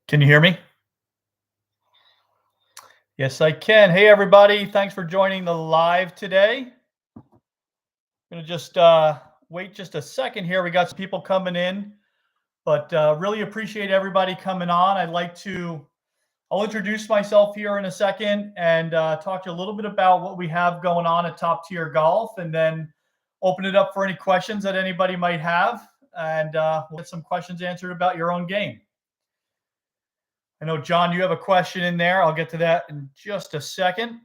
Can you hear me? Yes, I can. Hey, everybody. Thanks for joining the live today. I'm going to just wait just a second here. We got some people coming in, but really appreciate everybody coming on. I'll introduce myself here in a second and talk to you a little bit about what we have going on at Top Tier Golf, and then open it up for any questions that anybody might have. And we'll get some questions answered about your own game. I know, John, you have a question in there. I'll get to that in just a second.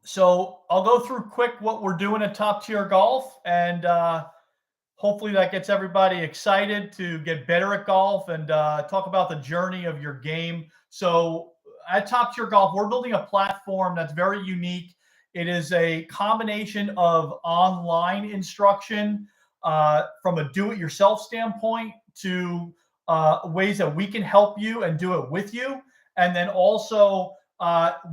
So I'll go through quick what we're doing at Top Tier Golf, and hopefully that gets everybody excited to get better at golf and talk about the journey of your game. So at Top Tier Golf, we're building a platform that's very unique. It is a combination of online instruction from a do-it-yourself standpoint to ways that we can help you and do it with you. And then also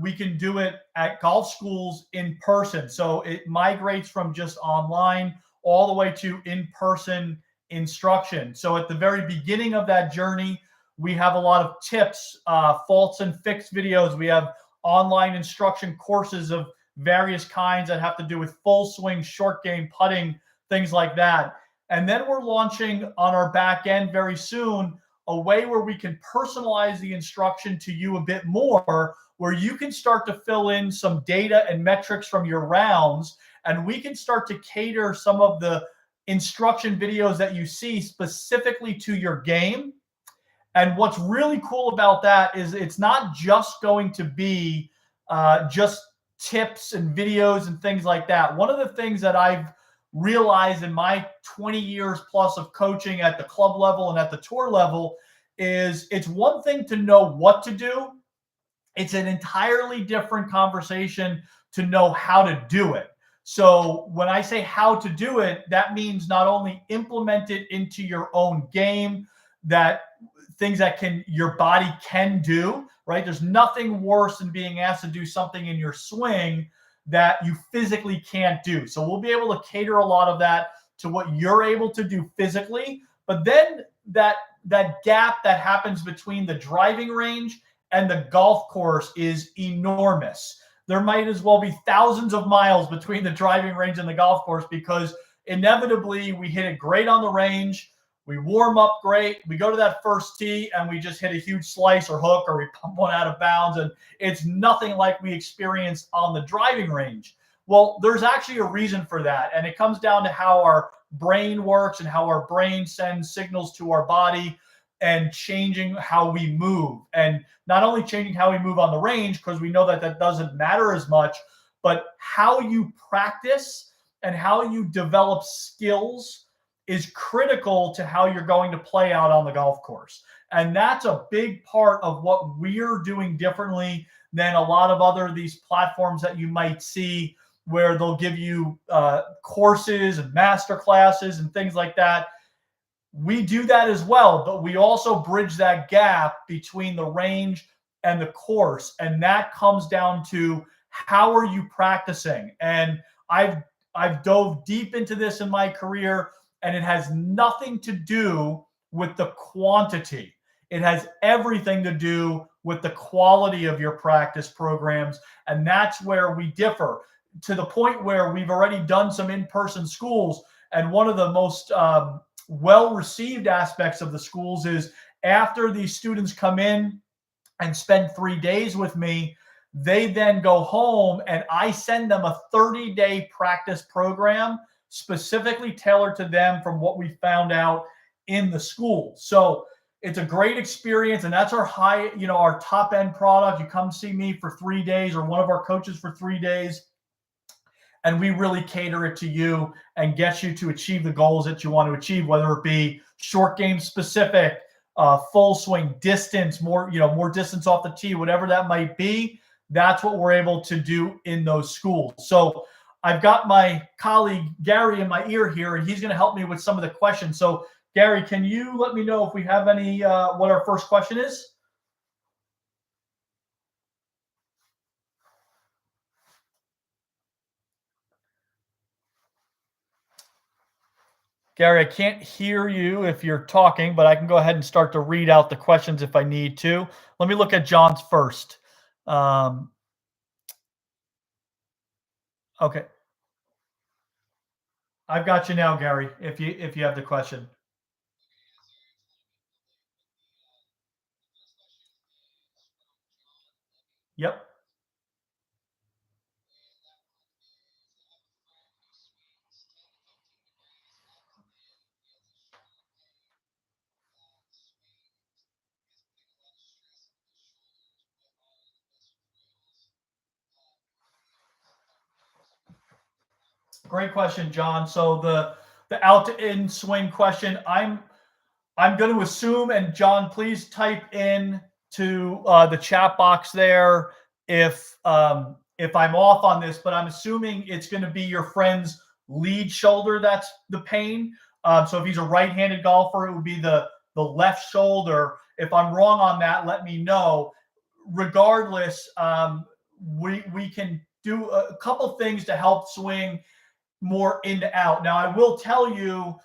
we can do it at golf schools in person. So it migrates from just online all the way to in-person instruction. So at the very beginning of that journey, we have a lot of tips, faults and fix videos. We have online instruction courses of various kinds that have to do with full swing, short game, putting, things like that. And then we're launching on our back end very soon a way where we can personalize the instruction to you a bit more, where you can start to fill in some data and metrics from your rounds, and we can start to cater some of the instruction videos that you see specifically to your game. And what's really cool about that is it's not just going to be just tips and videos and things like that. One of the things that I've realized in my 20 years plus of coaching at the club level and at the tour level is it's one thing to know what to do. It's an entirely different conversation to know how to do it. So when I say how to do it, that means not only implement it into your own game, that things that your body can do, right? There's nothing worse than being asked to do something in your swing that you physically can't do. So we'll be able to cater a lot of that to what you're able to do physically. But then that gap that happens between the driving range and the golf course is enormous. There might as well be thousands of miles between the driving range and the golf course, because inevitably we hit it great on the range, we warm up great, we go to that first tee and we just hit a huge slice or hook, or we pump one out of bounds, and it's nothing like we experienced on the driving range. Well, there's actually a reason for that, and it comes down to how our brain works and how our brain sends signals to our body and changing how we move. And not only changing how we move on the range, because we know that that doesn't matter as much, but how you practice and how you develop skills is critical to how you're going to play out on the golf course. And that's a big part of what we're doing differently than a lot of other these platforms that you might see, where they'll give you courses and master classes and things like that. We do that as well, but we also bridge that gap between the range and the course. And that comes down to how are you practicing? And I've dove deep into this in my career, and it has nothing to do with the quantity. It has everything to do with the quality of your practice programs. And that's where we differ, to the point where we've already done some in-person schools. And one of the most well-received aspects of the schools is after these students come in and spend 3 days with me, they then go home and I send them a 30-day practice program specifically tailored to them from what we found out in the school. So it's a great experience, and that's our our top end product. You come see me for 3 days, or one of our coaches for 3 days, and we really cater it to you and get you to achieve the goals that you want to achieve, whether it be short game specific, full swing, distance, more distance off the tee, whatever that might be. That's what we're able to do in those schools. So I've got my colleague Gary in my ear here, and he's going to help me with some of the questions. So Gary, can you let me know if we have any, what our first question is? Gary, I can't hear you if you're talking, but I can go ahead and start to read out the questions if I need to. Let me look at John's first. Um, okay, I've got you now, Gary. If you have the question. Yep. Great question, John. So the out to in swing question, I'm going to assume, and John, please type in to the chat box there if I'm off on this, but I'm assuming it's going to be your friend's lead shoulder that's the pain. So if he's a right-handed golfer, it would be the left shoulder. If I'm wrong on that, let me know. Regardless, we can do a couple things to help swing more in to out. Now, I will tell you,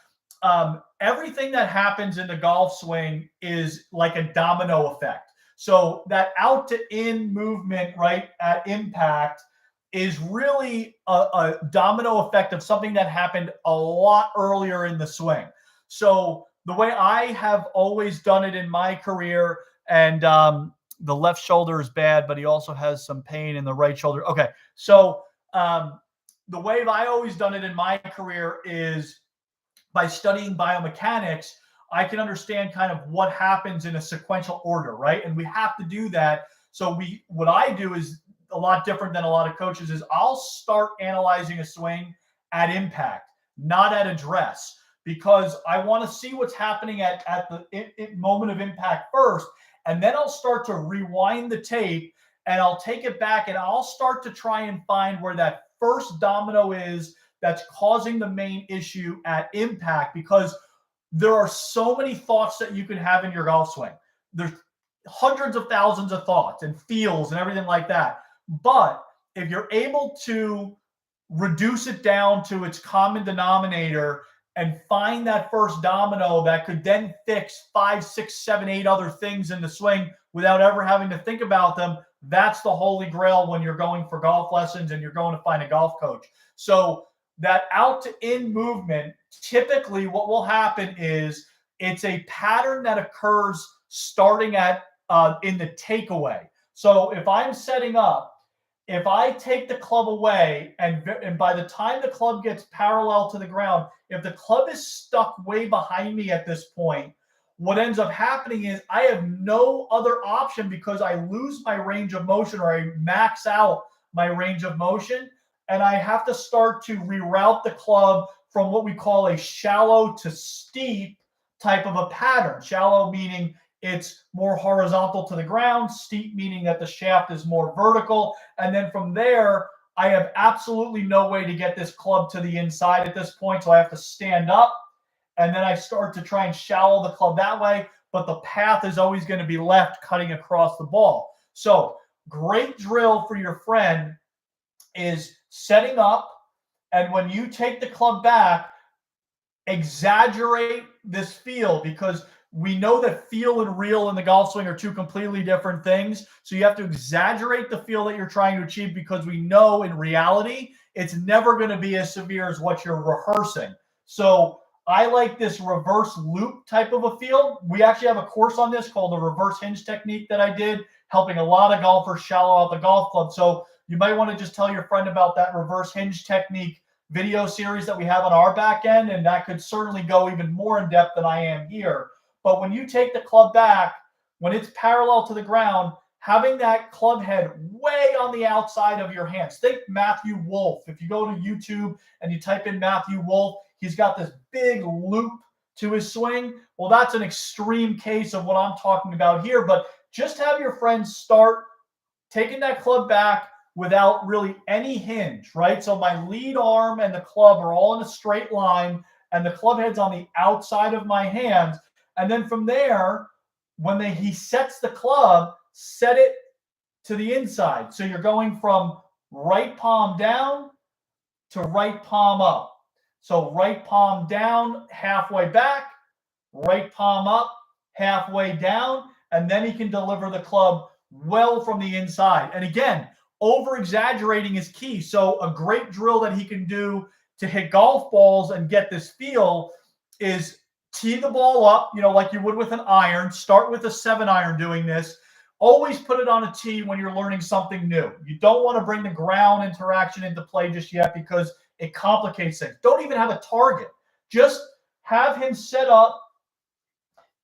everything that happens in the golf swing is like a domino effect. So that out to in movement, right, at impact is really a domino effect of something that happened a lot earlier in the swing. So the way I have always done it in my career, and the left shoulder is bad, but he also has some pain in the right shoulder. Okay, so the way I always done it in my career is by studying biomechanics. I can understand kind of what happens in a sequential order, right? And we have to do that. So what I do is a lot different than a lot of coaches is I'll start analyzing a swing at impact, not at address, because I want to see what's happening at the moment of impact first. And then I'll start to rewind the tape and I'll take it back and I'll start to try and find where that first domino is that's causing the main issue at impact, because there are so many thoughts that you can have in your golf swing. There's hundreds of thousands of thoughts and feels and everything like that. But if you're able to reduce it down to its common denominator and find that first domino that could then fix 5, 6, 7, 8 other things in the swing without ever having to think about them, that's the holy grail when you're going for golf lessons and you're going to find a golf coach. So that out to in movement, typically what will happen is it's a pattern that occurs starting at in the takeaway. So if I'm setting up, if I take the club away and by the time the club gets parallel to the ground, if the club is stuck way behind me at this point, what ends up happening is I have no other option because I lose my range of motion or I max out my range of motion. And I have to start to reroute the club from what we call a shallow to steep type of a pattern. Shallow meaning it's more horizontal to the ground, steep meaning that the shaft is more vertical. And then from there, I have absolutely no way to get this club to the inside at this point. So I have to stand up and then I start to try and shallow the club that way. But the path is always going to be left cutting across the ball. So great drill for your friend is setting up. And when you take the club back, exaggerate this feel, because we know that feel and real in the golf swing are two completely different things. So you have to exaggerate the feel that you're trying to achieve, because we know in reality, it's never going to be as severe as what you're rehearsing. So I like this reverse loop type of a feel. We actually have a course on this called the reverse hinge technique that I did, helping a lot of golfers shallow out the golf club. So you might want to just tell your friend about that reverse hinge technique video series that we have on our back end, and that could certainly go even more in depth than I am here. But when you take the club back, when it's parallel to the ground, having that club head way on the outside of your hands. Think Matthew Wolf. If you go to YouTube and you type in Matthew Wolf, he's got this big loop to his swing. Well, that's an extreme case of what I'm talking about here. But just have your friends start taking that club back without really any hinge, right? So my lead arm and the club are all in a straight line, and the club head's on the outside of my hands. And then from there, when he sets the club, set it to the inside. So you're going from right palm down to right palm up. So right palm down, halfway back, right palm up, halfway down, and then he can deliver the club well from the inside. And again, over exaggerating is key. So a great drill that he can do to hit golf balls and get this feel is tee the ball up, like you would with an iron. Start with a 7-iron doing this. Always put it on a tee when you're learning something new. You don't want to bring the ground interaction into play just yet because it complicates things. Don't even have a target. Just have him set up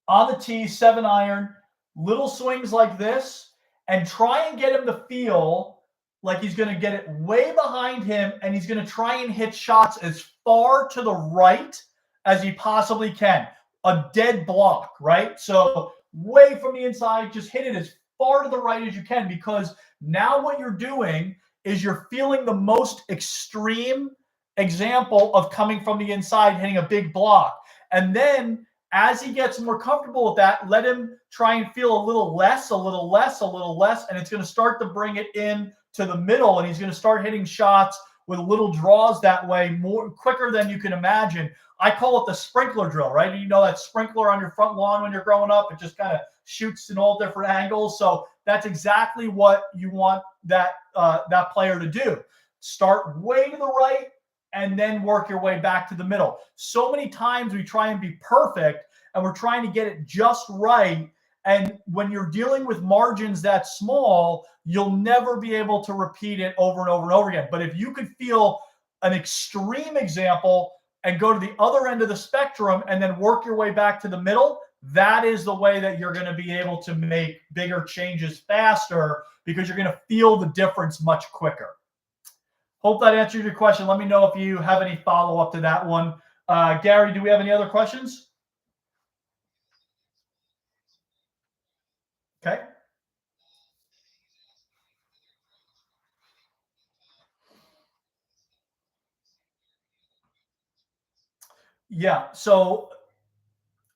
on the tee, 7-iron, little swings like this, and try and get him to feel like he's going to get it way behind him, and he's going to try and hit shots as far to the right as he possibly can. A dead block, right? So way from the inside, just hit it as far to the right as you can, because now what you're doing is you're feeling the most extreme example of coming from the inside, hitting a big block. And then as he gets more comfortable with that, let him try and feel a little less, a little less, a little less, and it's going to start to bring it in to the middle, and he's going to start hitting shots with little draws that way, more quicker than you can imagine. I call it the sprinkler drill, right? You know that sprinkler on your front lawn when you're growing up, it just kind of shoots in all different angles. So that's exactly what you want that player to do. Start way to the right and then work your way back to the middle. So many times we try and be perfect and we're trying to get it just right. And when you're dealing with margins that small, you'll never be able to repeat it over and over and over again. But if you could feel an extreme example and go to the other end of the spectrum and then work your way back to the middle, that is the way that you're going to be able to make bigger changes faster, because you're going to feel the difference much quicker. Hope that answered your question. Let me know if you have any follow-up to that one. Gary, do we have any other questions? Okay. Yeah. So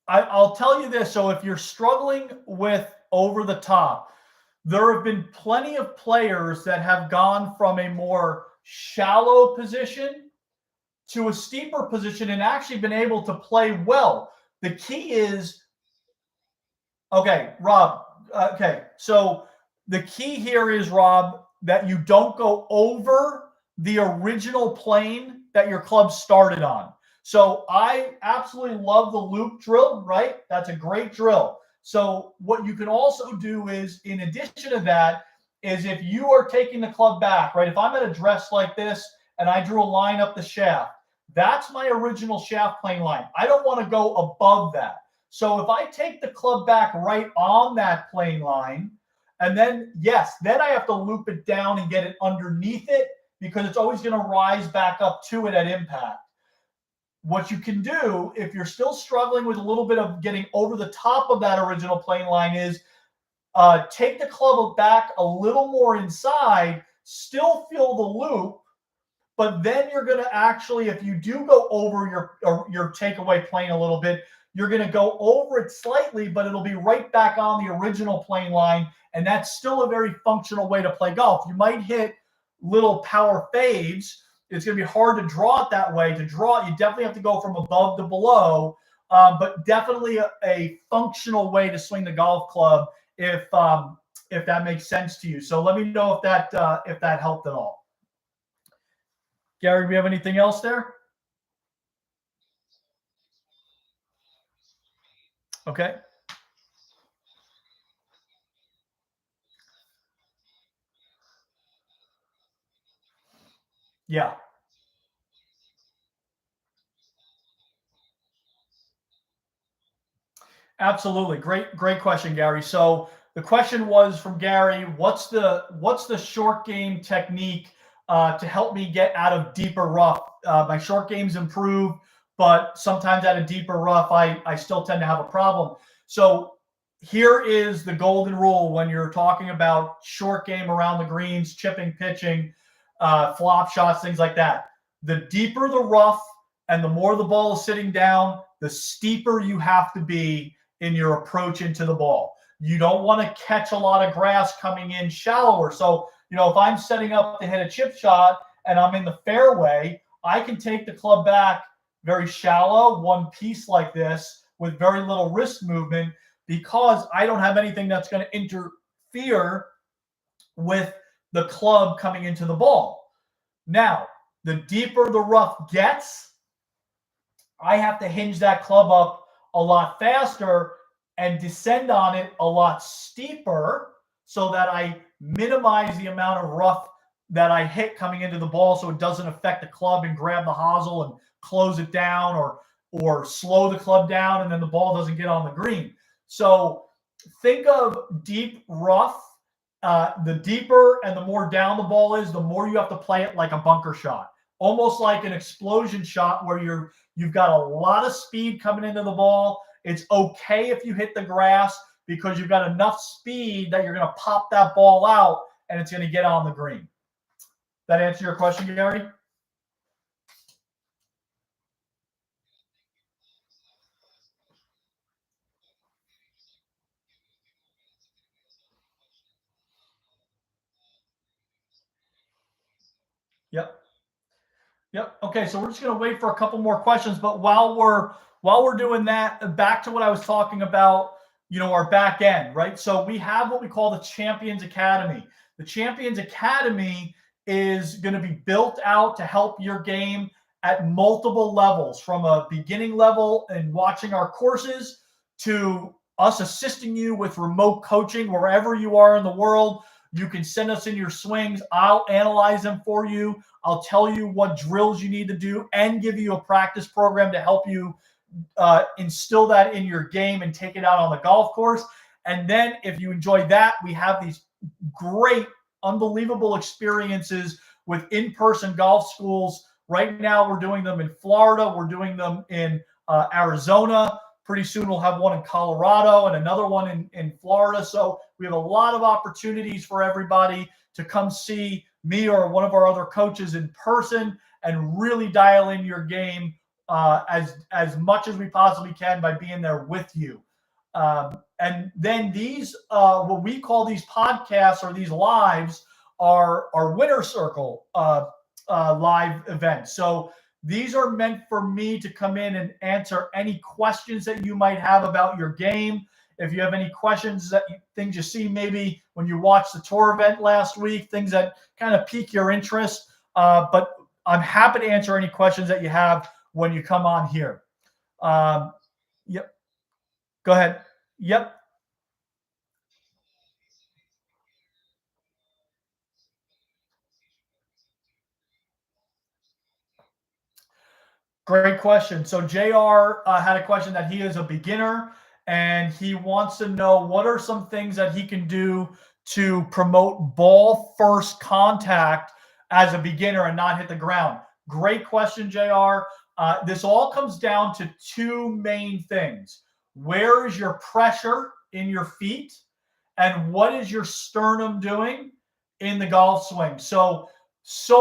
I'll tell you this. So if you're struggling with over the top, there have been plenty of players that have gone from a more shallow position to a steeper position and actually been able to play well. The key is, okay, Rob. Okay. So the key here is, Rob, that you don't go over the original plane that your club started on. So I absolutely love the loop drill, right? That's a great drill. So what you can also do is, in addition to that, is if you are taking the club back, right? If I'm at a dress like this and I drew a line up the shaft, that's my original shaft plane line. I don't want to go above that. So if I take the club back right on that plane line, and then, yes, then I have to loop it down and get it underneath it, because it's always going to rise back up to it at impact. What you can do, if you're still struggling with a little bit of getting over the top of that original plane line, is take the club back a little more inside, still feel the loop, but then you're going to actually, if you do go over your takeaway plane a little bit, you're going to go over it slightly, but it'll be right back on the original plane line, and that's still a very functional way to play golf. You might hit little power fades. It's going to be hard to draw it that way. To draw it, you definitely have to go from above to below, but definitely a functional way to swing the golf club if that makes sense to you. So let me know if that helped at all. Gary, do we have anything else there? Okay. Yeah. Absolutely. Great question, Gary. So the question was from Gary, what's the short game technique to help me get out of deeper rough? My short game's improved, but sometimes out of deeper rough, I still tend to have a problem. So here is the golden rule when you're talking about short game around the greens, chipping, pitching, flop shots, things like that. The deeper the rough and the more the ball is sitting down, the steeper you have to be in your approach into the ball. You don't want to catch a lot of grass coming in shallower. So, if I'm setting up to hit a chip shot and I'm in the fairway, I can take the club back very shallow, one piece like this with very little wrist movement, because I don't have anything that's going to interfere with the club coming into the ball. Now, the deeper the rough gets, I have to hinge that club up a lot faster and descend on it a lot steeper so that I minimize the amount of rough that I hit coming into the ball so it doesn't affect the club and grab the hosel and close it down, or slow the club down and then the ball doesn't get on the green. So think of deep rough. The deeper and the more down the ball is, the more you have to play it like a bunker shot, almost like an explosion shot where you've got a lot of speed coming into the ball. It's okay if you hit the grass because you've got enough speed that you're going to pop that ball out and it's going to get on the green. That answer your question, Gary? Yep. Yep. Okay, so we're just going to wait for a couple more questions, but while we're doing that, back to what I was talking about, our back end, right? So we have what we call the Champions Academy. The Champions Academy is going to be built out to help your game at multiple levels, from a beginning level and watching our courses to us assisting you with remote coaching wherever you are in the world. You can send us in your swings. I'll analyze them for you. I'll tell you what drills you need to do and give you a practice program to help you instill that in your game and take it out on the golf course. And then if you enjoy that, we have these great, unbelievable experiences with in-person golf schools. Right now, we're doing them in Florida. We're doing them in Arizona. Pretty soon we'll have one in Colorado and another one in Florida. So we have a lot of opportunities for everybody to come see me or one of our other coaches in person and really dial in your game as much as we possibly can by being there with you. And then these, what we call these podcasts or these lives, are Winner Circle live events. So these are meant for me to come in and answer any questions that you might have about your game. If you have any questions, things you see maybe when you watched the tour event last week, things that kind of pique your interest. But I'm happy to answer any questions that you have when you come on here. Yep. Go ahead. Yep. Great question. So JR had a question that he is a beginner and he wants to know what are some things that he can do to promote ball first contact as a beginner and not hit the ground. Great question, JR. This all comes down to two main things. Where is your pressure in your feet? And what is your sternum doing in the golf swing? So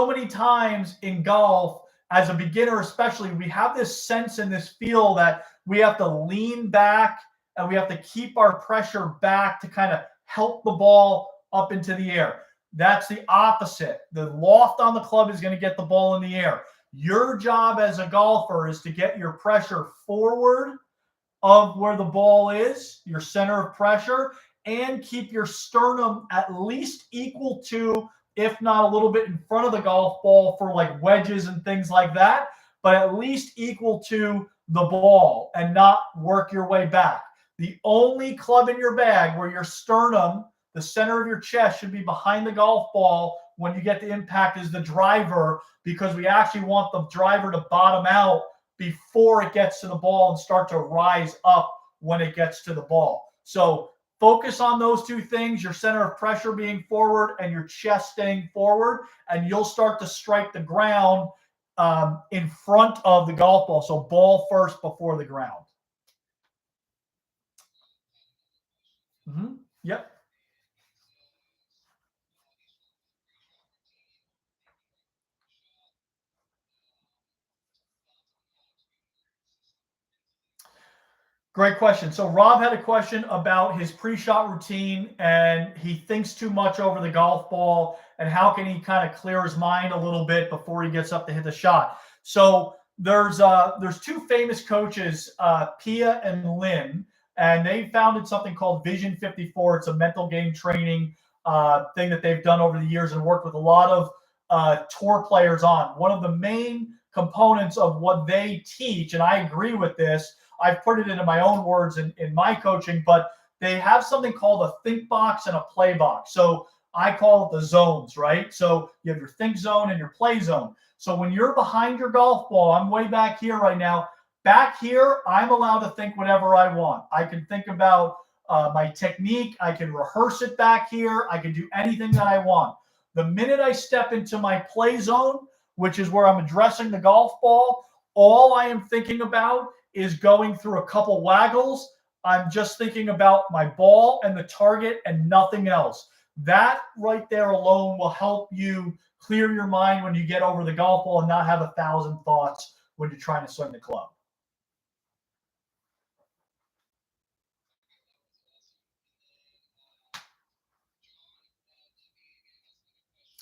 many times in golf, as a beginner especially, we have this sense and this feel that we have to lean back and we have to keep our pressure back to kind of help the ball up into the air. That's the opposite. The loft on the club is going to get the ball in the air. Your job as a golfer is to get your pressure forward of where the ball is, your center of pressure, and keep your sternum at least equal to, if not a little bit in front of the golf ball for like wedges and things like that, but at least equal to the ball and not work your way back. The only club in your bag where your sternum, the center of your chest, should be behind the golf ball when you get the impact is the driver, because we actually want the driver to bottom out before it gets to the ball and start to rise up when it gets to the ball. So focus on those two things, your center of pressure being forward and your chest staying forward, and you'll start to strike the ground in front of the golf ball. So ball first before the ground. Mm-hmm. Yep. Great question. So Rob had a question about his pre-shot routine, and he thinks too much over the golf ball, and how can he kind of clear his mind a little bit before he gets up to hit the shot. So there's two famous coaches, Pia and Lynn, and they founded something called Vision 54. It's a mental game training thing that they've done over the years and worked with a lot of tour players on. One of the main components of what they teach, and I agree with this, I've put it into my own words in my coaching, but they have something called a think box and a play box. So I call it the zones, right? So you have your think zone and your play zone. So when you're behind your golf ball, I'm way back here right now. Back here, I'm allowed to think whatever I want. I can think about my technique. I can rehearse it back here. I can do anything that I want. The minute I step into my play zone, which is where I'm addressing the golf ball, all I am thinking about is going through a couple waggles. I'm just thinking about my ball and the target and nothing else. That right there alone will help you clear your mind when you get over the golf ball and not have 1,000 thoughts when you're trying to swing the club.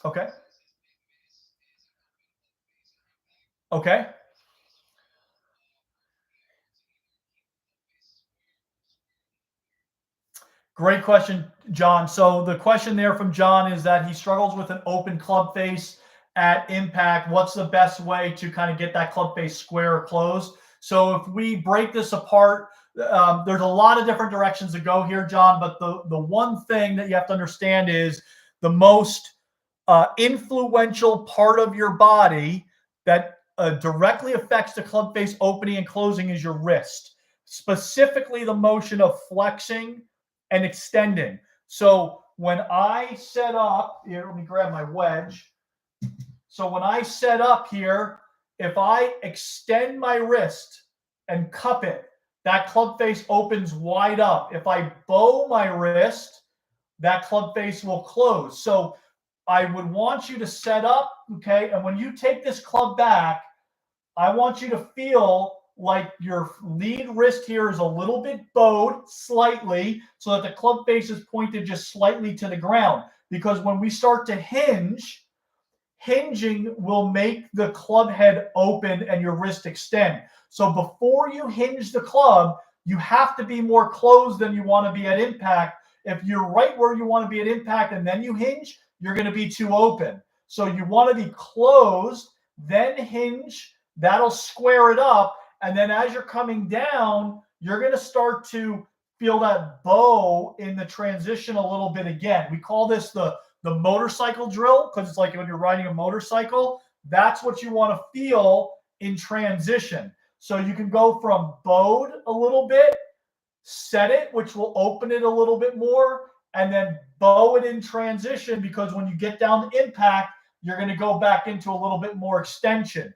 Okay. Okay. Great question, John. So the question there from John is that he struggles with an open club face at impact. What's the best way to kind of get that club face square or closed? So if we break this apart, there's a lot of different directions to go here, John. But the one thing that you have to understand is the most influential part of your body that directly affects the club face opening and closing is your wrist, specifically the motion of flexing and extending. So when I set up here, let me grab my wedge. So when I set up here, if I extend my wrist and cup it, that club face opens wide up. If I bow my wrist, that club face will close. So I would want you to set up, okay? And when you take this club back, I want you to feel like your lead wrist here is a little bit bowed slightly so that the club face is pointed just slightly to the ground. Because when we start to hinge, hinging will make the club head open and your wrist extend. So before you hinge the club, you have to be more closed than you want to be at impact. If you're right where you want to be at impact and then you hinge, you're going to be too open. So you want to be closed, then hinge. That'll square it up. And then as you're coming down, you're going to start to feel that bow in the transition a little bit again. We call this the motorcycle drill because it's like when you're riding a motorcycle. That's what you want to feel in transition. So you can go from bowed a little bit, set it, which will open it a little bit more, and then bow it in transition because when you get down to impact, you're going to go back into a little bit more extension.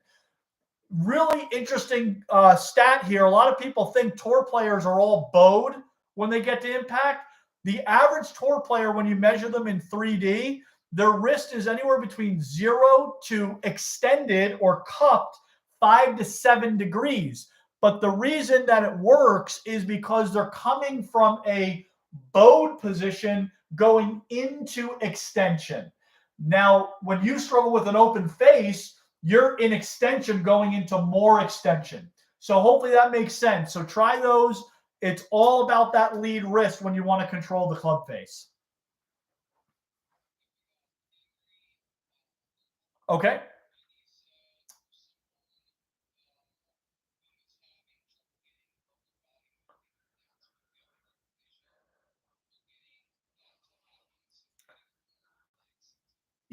Really interesting stat here. A lot of people think tour players are all bowed when they get to impact. The average tour player, when you measure them in 3D, their wrist is anywhere between 0 to extended or cupped 5 to 7 degrees. But the reason that it works is because they're coming from a bowed position going into extension. Now, when you struggle with an open face, you're in extension going into more extension. So hopefully that makes sense. So try those. It's all about that lead wrist when you want to control the club face. Okay.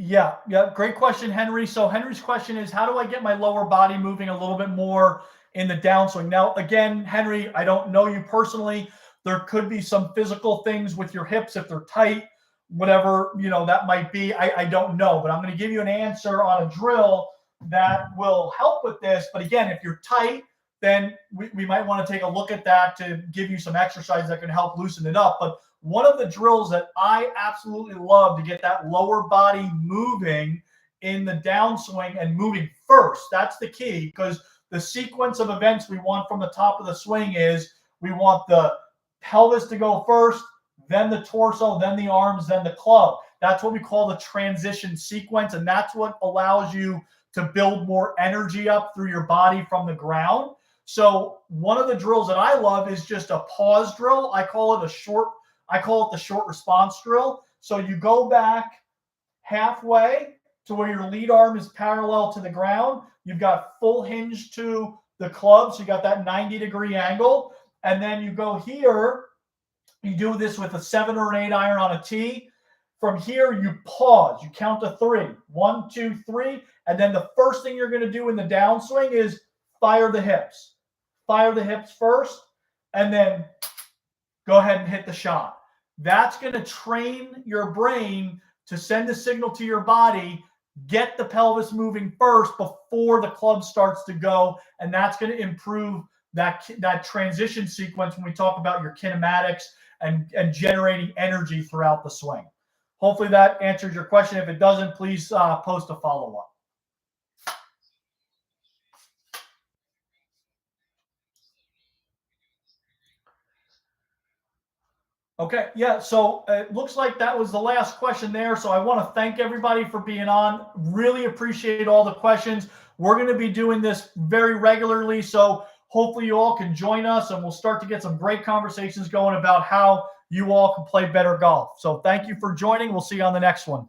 Yeah, yeah, great question, Henry. So Henry's question is, how do I get my lower body moving a little bit more in the downswing? Now, again, Henry, I don't know you personally. There could be some physical things with your hips if they're tight, whatever that might be. I don't know, but I'm going to give you an answer on a drill that will help with this. But again, if you're tight, then we might want to take a look at that to give you some exercise that can help loosen it up. But one of the drills that I absolutely love to get that lower body moving in the downswing and moving first. That's the key, because the sequence of events we want from the top of the swing is we want the pelvis to go first, then the torso, then the arms, then the club. That's what we call the transition sequence, and that's what allows you to build more energy up through your body from the ground. So one of the drills that I love is just a pause drill. I call it the short response drill. So you go back halfway to where your lead arm is parallel to the ground. You've got full hinge to the club. So you got that 90-degree angle. And then you go here. You do this with a 7 or an 8 iron on a tee. From here, you pause. You count to 3. 1, 2, 3. And then the first thing you're going to do in the downswing is fire the hips. Fire the hips first, and then go ahead and hit the shot. That's going to train your brain to send a signal to your body, get the pelvis moving first before the club starts to go, and that's going to improve that transition sequence when we talk about your kinematics and generating energy throughout the swing. Hopefully that answers your question. If it doesn't, please post a follow-up. Okay, yeah, so it looks like that was the last question there. So I want to thank everybody for being on. Really appreciate all the questions. We're going to be doing this very regularly, so hopefully you all can join us, and we'll start to get some great conversations going about how you all can play better golf. So thank you for joining. We'll see you on the next one.